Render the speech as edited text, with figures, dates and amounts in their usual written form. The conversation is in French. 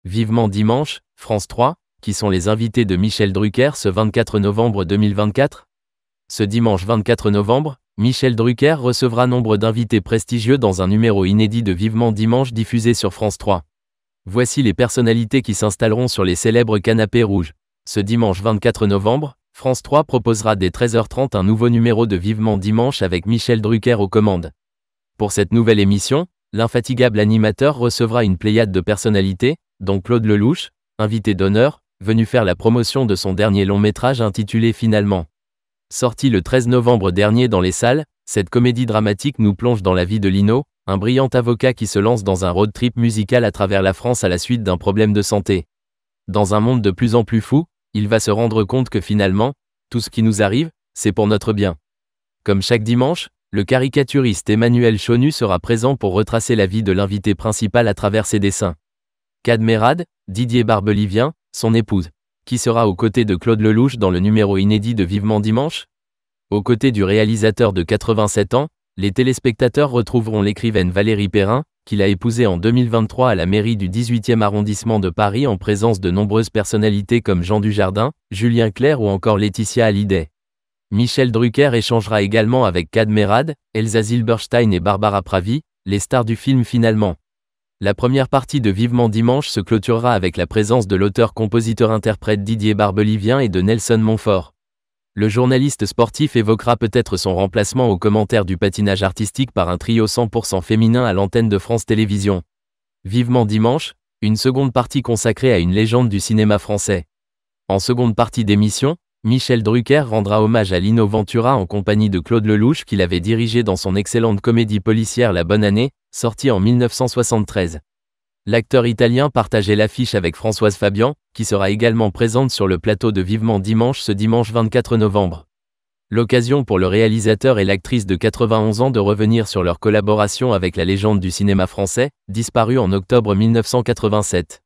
Vivement dimanche, France 3, qui sont les invités de Michel Drucker ce 24 novembre 2024 ? Ce dimanche 24 novembre, Michel Drucker recevra nombre d'invités prestigieux dans un numéro inédit de Vivement dimanche diffusé sur France 3. Voici les personnalités qui s'installeront sur les célèbres canapés rouges. Ce dimanche 24 novembre, France 3 proposera dès 13h30 un nouveau numéro de Vivement dimanche avec Michel Drucker aux commandes. Pour cette nouvelle émission, l'infatigable animateur recevra une pléiade de personnalités, dont Claude Lelouch, invité d'honneur, venu faire la promotion de son dernier long-métrage intitulé Finalement. Sorti le 13 novembre dernier dans les salles, cette comédie dramatique nous plonge dans la vie de Lino, un brillant avocat qui se lance dans un road trip musical à travers la France à la suite d'un problème de santé. Dans un monde de plus en plus fou, il va se rendre compte que finalement, tout ce qui nous arrive, c'est pour notre bien. Comme chaque dimanche, le caricaturiste Emmanuel Chonu sera présent pour retracer la vie de l'invité principal à travers ses dessins. Kad Merad, Didier Barbelivien, son épouse, qui sera aux côtés de Claude Lelouch dans le numéro inédit de Vivement dimanche. Aux côtés du réalisateur de 87 ans, les téléspectateurs retrouveront l'écrivaine Valérie Perrin, qu'il a épousée en 2023 à la mairie du 18e arrondissement de Paris en présence de nombreuses personnalités comme Jean Dujardin, Julien Clerc ou encore Laetitia Hallyday. Michel Drucker échangera également avec Kad Merad, Elsa Zilberstein et Barbara Pravi, les stars du film Finalement. La première partie de Vivement dimanche se clôturera avec la présence de l'auteur-compositeur-interprète Didier Barbelivien et de Nelson Montfort. Le journaliste sportif évoquera peut-être son remplacement aux commentaires du patinage artistique par un trio 100% féminin à l'antenne de France Télévisions. Vivement dimanche, une seconde partie consacrée à une légende du cinéma français. En seconde partie d'émission, Michel Drucker rendra hommage à Lino Ventura en compagnie de Claude Lelouch qu'il avait dirigé dans son excellente comédie policière La Bonne Année, sortie en 1973. L'acteur italien partageait l'affiche avec Françoise Fabian, qui sera également présente sur le plateau de Vivement dimanche ce dimanche 24 novembre. L'occasion pour le réalisateur et l'actrice de 91 ans de revenir sur leur collaboration avec la légende du cinéma français, disparue en octobre 1987.